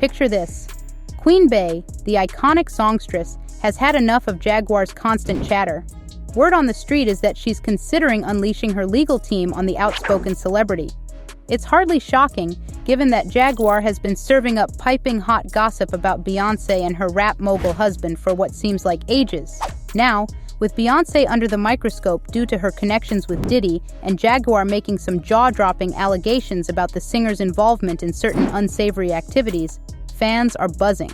Picture this. Queen Bey, the iconic songstress, has had enough of Jaguar's constant chatter. Word on the street is that she's considering unleashing her legal team on the outspoken celebrity. It's hardly shocking, given that Jaguar has been serving up piping hot gossip about Beyoncé and her rap mogul husband for what seems like ages. Now, with Beyoncé under the microscope due to her connections with Diddy and Jaguar making some jaw-dropping allegations about the singer's involvement in certain unsavory activities, fans are buzzing.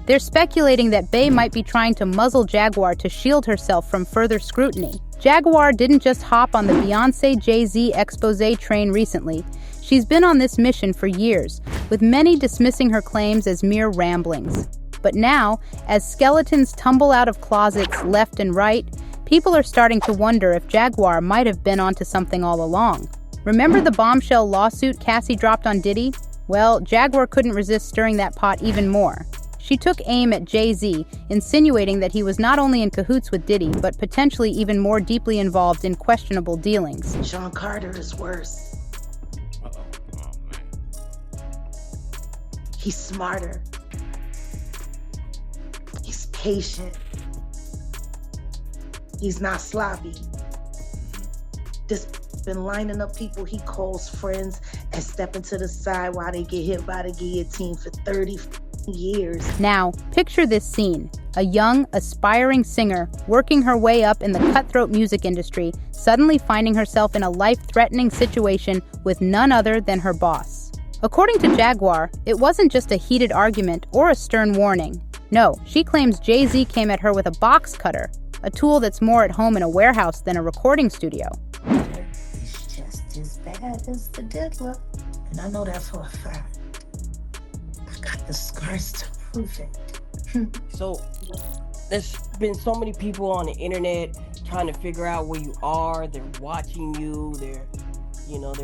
They're speculating that Bey might be trying to muzzle Jaguar to shield herself from further scrutiny. Jaguar didn't just hop on the Beyoncé Jay-Z expose train recently. She's been on this mission for years, with many dismissing her claims as mere ramblings. But now, as skeletons tumble out of closets left and right, people are starting to wonder if Jaguar might have been onto something all along. Remember the bombshell lawsuit Cassie dropped on Diddy? Well, Jaguar couldn't resist stirring that pot even more. She took aim at Jay-Z, insinuating that he was not only in cahoots with Diddy, but potentially even more deeply involved in questionable dealings. Sean Carter is worse. Uh-oh. Oh, man. He's smarter. He's patient. He's not sloppy. Just been lining up people he calls friends and stepping to the side while they get hit by the guillotine for 30 years. Now, picture this scene. A young, aspiring singer working her way up in the cutthroat music industry, suddenly finding herself in a life-threatening situation with none other than her boss. According to Jaguar, it wasn't just a heated argument or a stern warning. No, she claims Jay-Z came at her with a box cutter, a tool that's more at home in a warehouse than a recording studio. It's just as bad as the diddler. And I know that for a fact. I've got the scars to prove it. So, there's been so many people on the internet trying to figure out where you are. They're watching you. They're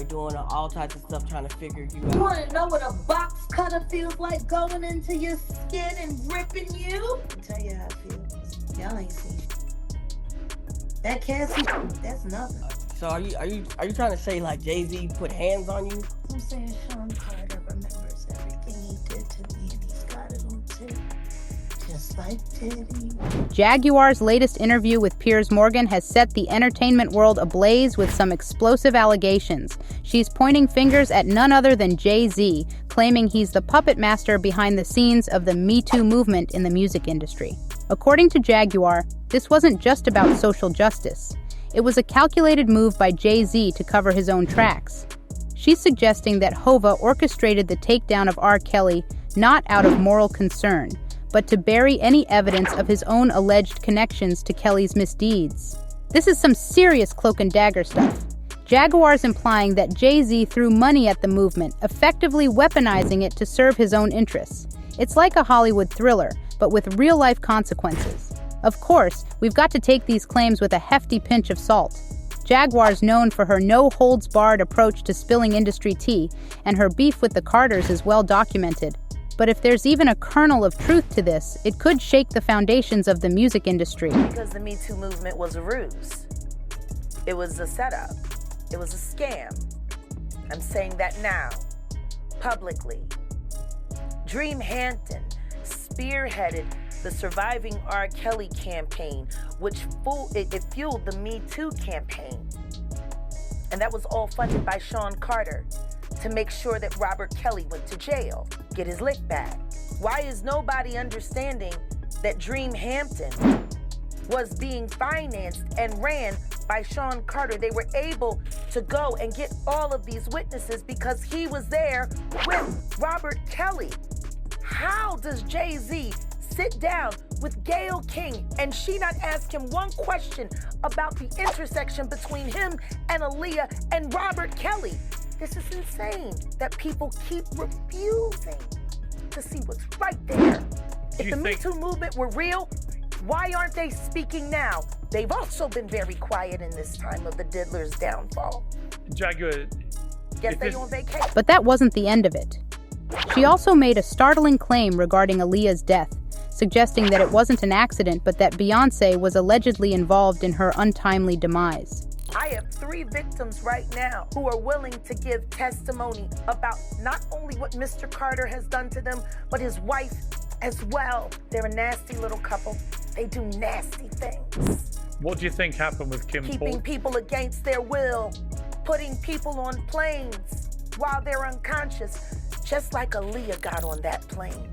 doing all types of stuff trying to figure you out. You want to know what a box cutter feels like going into your skin and ripping you? I'll tell you how it feels. Y'all ain't seen that Cassie, that's nothing. So are you trying to say like Jay-Z put hands on you? I'm saying Sean Carter remembers everything he did to me and he's got it on tape. Just like Diddy. Jaguar's latest interview with Piers Morgan has set the entertainment world ablaze with some explosive allegations. She's pointing fingers at none other than Jay-Z, claiming he's the puppet master behind the scenes of the Me Too movement in the music industry. According to Jaguar, this wasn't just about social justice. It was a calculated move by Jay-Z to cover his own tracks. She's suggesting that Hova orchestrated the takedown of R. Kelly not out of moral concern, but to bury any evidence of his own alleged connections to Kelly's misdeeds. This is some serious cloak and dagger stuff. Jaguar's implying that Jay-Z threw money at the movement, effectively weaponizing it to serve his own interests. It's like a Hollywood thriller, but with real-life consequences. Of course, we've got to take these claims with a hefty pinch of salt. Jaguar's known for her no-holds-barred approach to spilling industry tea, and her beef with the Carters is well documented. But if there's even a kernel of truth to this, it could shake the foundations of the music industry. Because the Me Too movement was a ruse. It was a setup. It was a scam. I'm saying that now, publicly. Dream Hampton spearheaded the Surviving R. Kelly campaign, which fueled the Me Too campaign. And that was all funded by Sean Carter to make sure that Robert Kelly went to jail, get his lick back. Why is nobody understanding that Dream Hampton was being financed and ran by Sean Carter? They were able to go and get all of these witnesses because he was there with Robert Kelly. How does Jay-Z sit down with Gayle King and she not ask him one question about the intersection between him and Aaliyah and Robert Kelly? This is insane that people keep refusing to see what's right there. If the Me Too movement were real, why aren't they speaking now? They've also been very quiet in this time of the diddler's downfall. Jaguar, Guess they on vacation. But that wasn't the end of it. She also made a startling claim regarding Aaliyah's death, suggesting that it wasn't an accident but that Beyoncé was allegedly involved in her untimely demise. I have 3 victims right now who are willing to give testimony about not only what Mr. Carter has done to them, but his wife as well. They're a nasty little couple. They do nasty things. What do you think happened with Kim Keeping Paul? people against their will, putting people on planes while they're unconscious, just like Aaliyah got on that plane,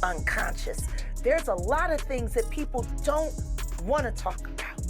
unconscious. There's a lot of things that people don't want to talk about,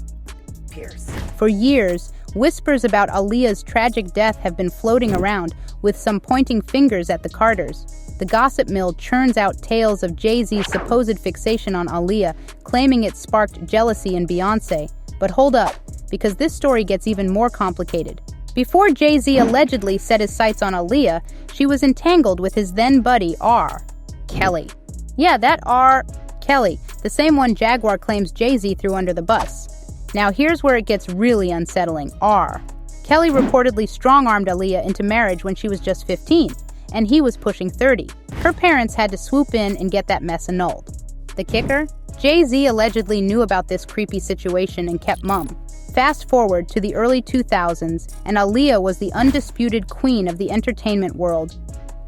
Piers. For years, whispers about Aaliyah's tragic death have been floating around, with some pointing fingers at the Carters. The gossip mill churns out tales of Jay-Z's supposed fixation on Aaliyah, claiming it sparked jealousy in Beyoncé. But hold up, because this story gets even more complicated. Before Jay-Z allegedly set his sights on Aaliyah, she was entangled with his then buddy, R. Kelly. Yeah, that R. Kelly, the same one Jaguar claims Jay-Z threw under the bus. Now here's where it gets really unsettling. R. Kelly reportedly strong-armed Aaliyah into marriage when she was just 15, and he was pushing 30. Her parents had to swoop in and get that mess annulled. The kicker? Jay-Z allegedly knew about this creepy situation and kept mum. Fast forward to the early 2000s, and Aaliyah was the undisputed queen of the entertainment world.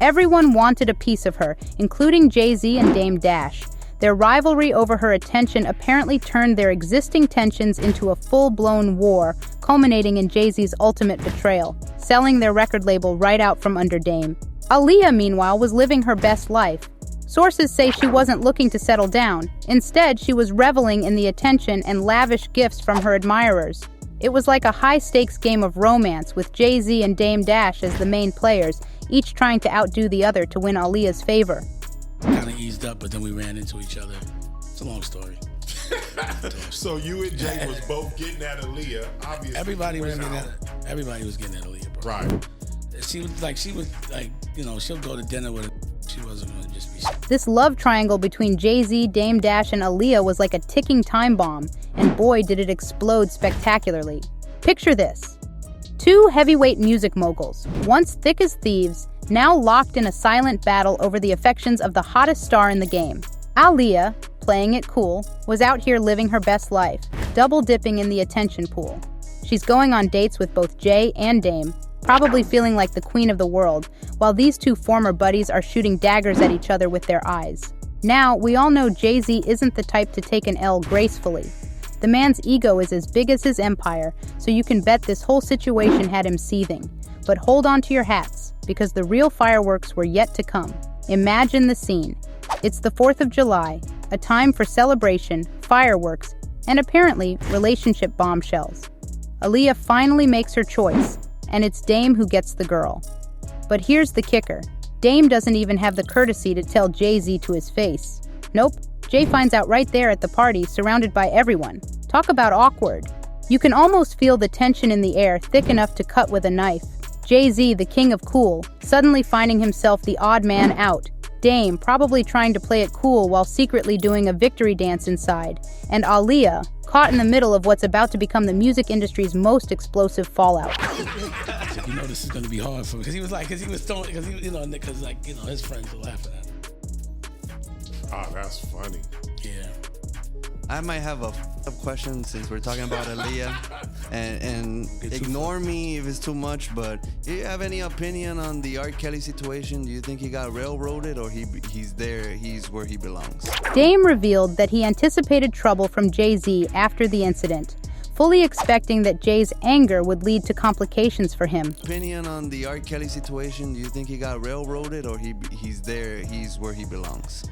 Everyone wanted a piece of her, including Jay-Z and Dame Dash. Their rivalry over her attention apparently turned their existing tensions into a full-blown war, culminating in Jay-Z's ultimate betrayal, selling their record label right out from under Dame. Aaliyah, meanwhile, was living her best life. Sources say she wasn't looking to settle down. Instead, she was reveling in the attention and lavish gifts from her admirers. It was like a high-stakes game of romance, with Jay-Z and Dame Dash as the main players, each trying to outdo the other to win Aaliyah's favor. Kind of eased up, but then we ran into each other. It's a long story. So you and Jay was both getting at Aaliyah. Obviously, Everybody was getting at Aaliyah, bro. Right. She was like, she'll go to dinner with her. She wasn't going to just be. This love triangle between Jay-Z, Dame Dash, and Aaliyah was like a ticking time bomb, and boy did it explode spectacularly. Picture this. 2 heavyweight music moguls, once thick as thieves, now locked in a silent battle over the affections of the hottest star in the game. Aaliyah, playing it cool, was out here living her best life, double dipping in the attention pool. She's going on dates with both Jay and Dame, probably feeling like the queen of the world, while these 2 former buddies are shooting daggers at each other with their eyes. Now, we all know Jay-Z isn't the type to take an L gracefully. The man's ego is as big as his empire, so you can bet this whole situation had him seething. But hold on to your hats, because the real fireworks were yet to come. Imagine the scene. It's the 4th of July, a time for celebration, fireworks, and apparently relationship bombshells. Aaliyah finally makes her choice, and it's Dame who gets the girl. But here's the kicker. Dame doesn't even have the courtesy to tell Jay-Z to his face. Nope, Jay finds out right there at the party, surrounded by everyone. Talk about awkward. You can almost feel the tension in the air, thick enough to cut with a knife. Jay-Z, the king of cool, suddenly finding himself the odd man out. Dame, probably trying to play it cool while secretly doing a victory dance inside. And Aaliyah, caught in the middle of what's about to become the music industry's most explosive fallout. You know this is going to be hard for me, because his friends were laughing at him. Oh, that's funny. Yeah. I might have a up question since we're talking about Aaliyah, and ignore me if it's too much, but do you have any opinion on the R. Kelly situation? Do you think he got railroaded, or he's where he belongs? Dame revealed that he anticipated trouble from Jay-Z after the incident, fully expecting that Jay's anger would lead to complications for him. Opinion on the R. Kelly situation? Do you think he got railroaded, or he's where he belongs?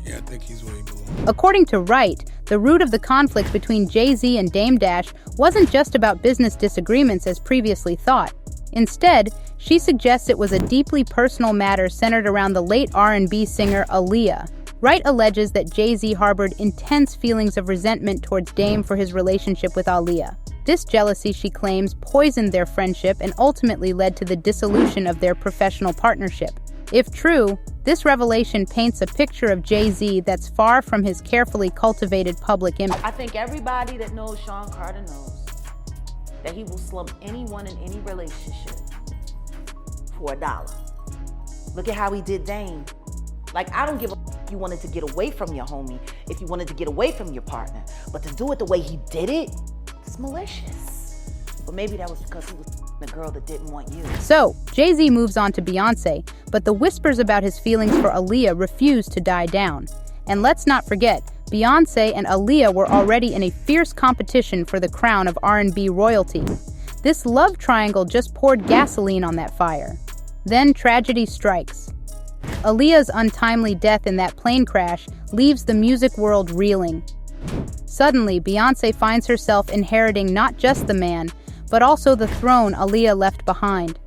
Yeah, I think he's where he belongs. According to Wright, the root of the conflict between Jay-Z and Dame Dash wasn't just about business disagreements as previously thought. Instead, she suggests it was a deeply personal matter centered around the late R&B singer Aaliyah. Wright alleges that Jay-Z harbored intense feelings of resentment towards Dame for his relationship with Aaliyah. This jealousy, she claims, poisoned their friendship and ultimately led to the dissolution of their professional partnership. If true, this revelation paints a picture of Jay-Z that's far from his carefully cultivated public image. I think everybody that knows Sean Carter knows that he will slump anyone in any relationship for $1. Look at how he did Dame. Like, I don't give a if you wanted to get away from your homie, if you wanted to get away from your partner, but to do it the way he did it, It's malicious. But maybe that was because he was the girl that didn't want you. So, Jay-Z moves on to Beyoncé, but the whispers about his feelings for Aaliyah refuse to die down. And let's not forget, Beyoncé and Aaliyah were already in a fierce competition for the crown of R&B royalty. This love triangle just poured gasoline on that fire. Then tragedy strikes. Aaliyah's untimely death in that plane crash leaves the music world reeling. Suddenly, Beyoncé finds herself inheriting not just the man, but also the throne Aaliyah left behind.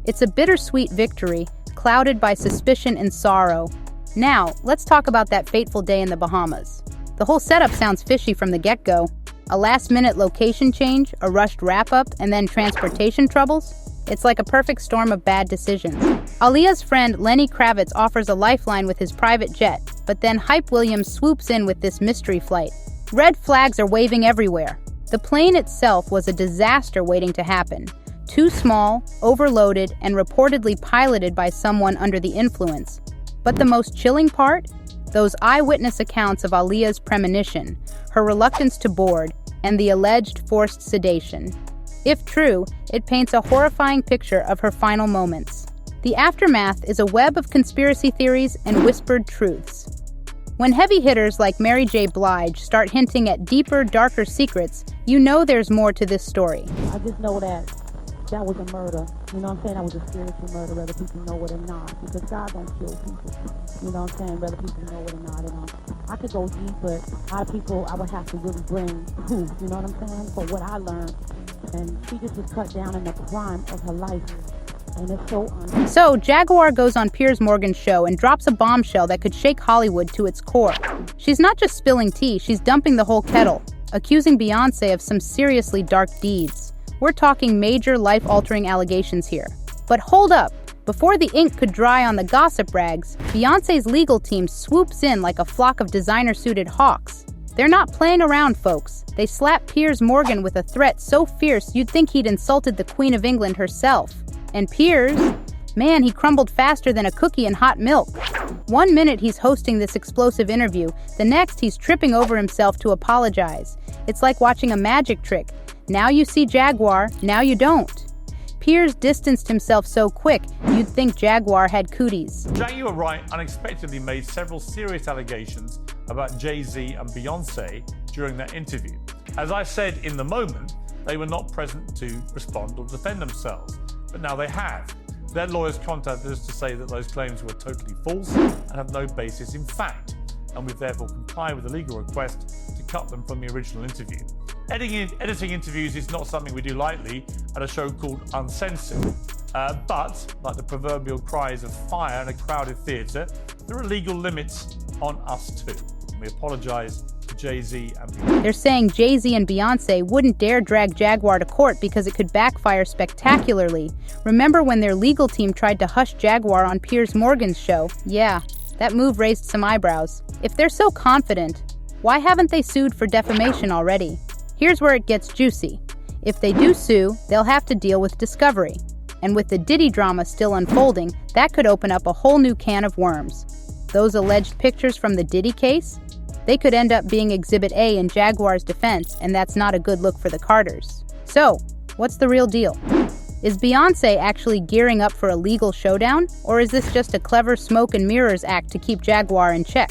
It's a bittersweet victory, clouded by suspicion and sorrow. Now, let's talk about that fateful day in the Bahamas. The whole setup sounds fishy from the get-go. A last-minute location change, a rushed wrap-up, and then transportation troubles? It's like a perfect storm of bad decisions. Aaliyah's friend Lenny Kravitz offers a lifeline with his private jet, but then Hype Williams swoops in with this mystery flight. Red flags are waving everywhere. The plane itself was a disaster waiting to happen. Too small, overloaded, and reportedly piloted by someone under the influence. But the most chilling part? Those eyewitness accounts of Aaliyah's premonition, her reluctance to board, and the alleged forced sedation. If true, it paints a horrifying picture of her final moments. The aftermath is a web of conspiracy theories and whispered truths. When heavy hitters like Mary J. Blige start hinting at deeper, darker secrets, you know there's more to this story. I just know that was a murder. You know what I'm saying? That was a spiritual murder, whether people know it or not. Because God don't kill people. You know what I'm saying? Whether people know it or not. And I could go deep, but a lot of people I would have to really bring proof. You know what I'm saying? For what I learned. And she just was cut down in the prime of her life. And it's so Jaguar goes on Piers Morgan's show and drops a bombshell that could shake Hollywood to its core. She's not just spilling tea, she's dumping the whole kettle, accusing Beyoncé of some seriously dark deeds. We're talking major life-altering allegations here. But hold up, before the ink could dry on the gossip rags, Beyoncé's legal team swoops in like a flock of designer-suited hawks. They're not playing around, folks. They slap Piers Morgan with a threat so fierce you'd think he'd insulted the Queen of England herself. And Piers, man, he crumbled faster than a cookie in hot milk. 1 minute he's hosting this explosive interview, the next he's tripping over himself to apologize. It's like watching a magic trick. Now you see Jaguar, now you don't. Piers distanced himself so quick, you'd think Jaguar had cooties. Jaguar Wright unexpectedly made several serious allegations about Jay-Z and Beyoncé during that interview. As I said in the moment, they were not present to respond or defend themselves. But now they have. Their lawyers contacted us to say that those claims were totally false and have no basis in fact, and we've therefore complied with the legal request to cut them from the original interview. Editing interviews is not something we do lightly at a show called Uncensored, but like the proverbial cries of fire in a crowded theatre, there are legal limits on us too. We apologise to Jay-Z and Beyoncé. They're saying Jay-Z and Beyoncé wouldn't dare drag Jaguar to court because it could backfire spectacularly. Remember when their legal team tried to hush Jaguar on Piers Morgan's show? Yeah, that move raised some eyebrows. If they're so confident, why haven't they sued for defamation already? Here's where it gets juicy. If they do sue, they'll have to deal with discovery. And with the Diddy drama still unfolding, that could open up a whole new can of worms. Those alleged pictures from the Diddy case? They could end up being Exhibit A in Jaguar's defense, and that's not a good look for the Carters. So, what's the real deal? Is Beyoncé actually gearing up for a legal showdown, or is this just a clever smoke and mirrors act to keep Jaguar in check?